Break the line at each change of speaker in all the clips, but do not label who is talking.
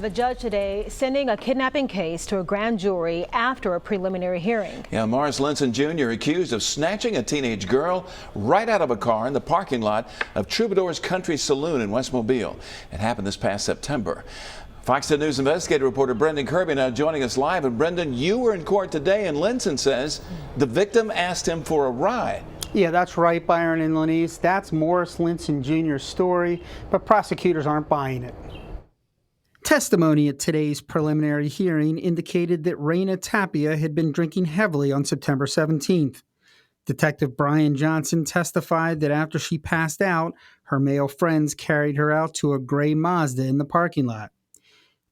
The judge today sending a kidnapping case to a grand jury after a preliminary hearing.
Yeah, Morris Linson Jr. accused of snatching a teenage girl right out of a car in the parking lot of Troubadour's Country Saloon in West Mobile. It happened this past September. Fox 10 News investigative reporter Brendan Kirby now joining us live. And Brendan, you were in court today, and Linson says the victim asked him for a ride.
Yeah, that's right, Byron and Lenise. That's Morris Linson Jr.'s story, but prosecutors aren't buying it. Testimony at today's preliminary hearing indicated that Raina Tapia had been drinking heavily on September 17th. Detective Brian Johnson testified that after she passed out, her male friends carried her out to a gray Mazda in the parking lot.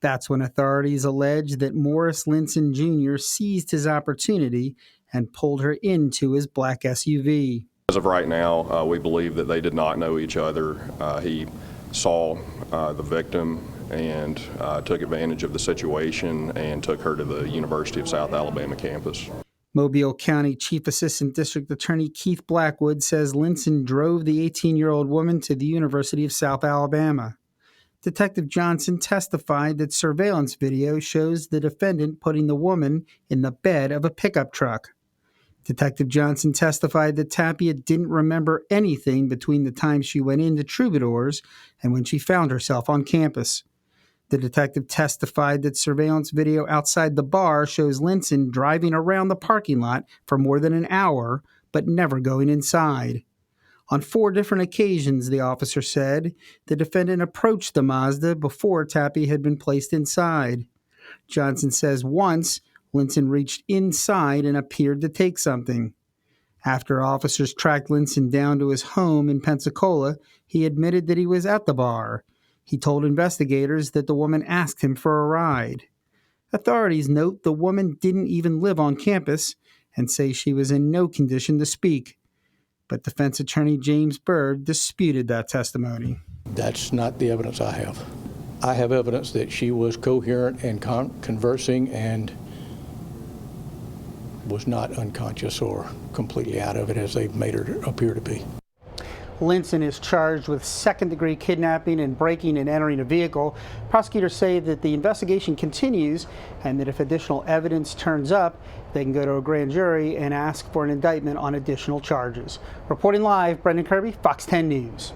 That's when authorities alleged that Morris Linson Jr. seized his opportunity and pulled her into his black SUV.
As of right now, we believe that they did not know each other. He saw the victim and took advantage of the situation and took her to the University of South Alabama campus.
Mobile County Chief Assistant District Attorney Keith Blackwood says Linson drove the 18-year-old woman to the University of South Alabama. Detective Johnson testified that surveillance video shows the defendant putting the woman in the bed of a pickup truck. Detective Johnson testified that Tapia didn't remember anything between the time she went into Troubadour's and when she found herself on campus. The detective testified that surveillance video outside the bar shows Linson driving around the parking lot for more than an hour, but never going inside. On 4 different occasions, the officer said, the defendant approached the Mazda before Tapia had been placed inside. Johnson says once, Linson reached inside and appeared to take something. After officers tracked Linson down to his home in Pensacola, he admitted that he was at the bar. He told investigators that the woman asked him for a ride. Authorities note the woman didn't even live on campus and say she was in no condition to speak. But defense attorney James Byrd disputed that testimony.
That's not the evidence I have. I have evidence that she was coherent and conversing and was not unconscious or completely out of it as they've made her appear to be.
Linson is charged with second-degree kidnapping and breaking and entering a vehicle. Prosecutors say that the investigation continues and that if additional evidence turns up, they can go to a grand jury and ask for an indictment on additional charges. Reporting live, Brendan Kirby, Fox 10 News.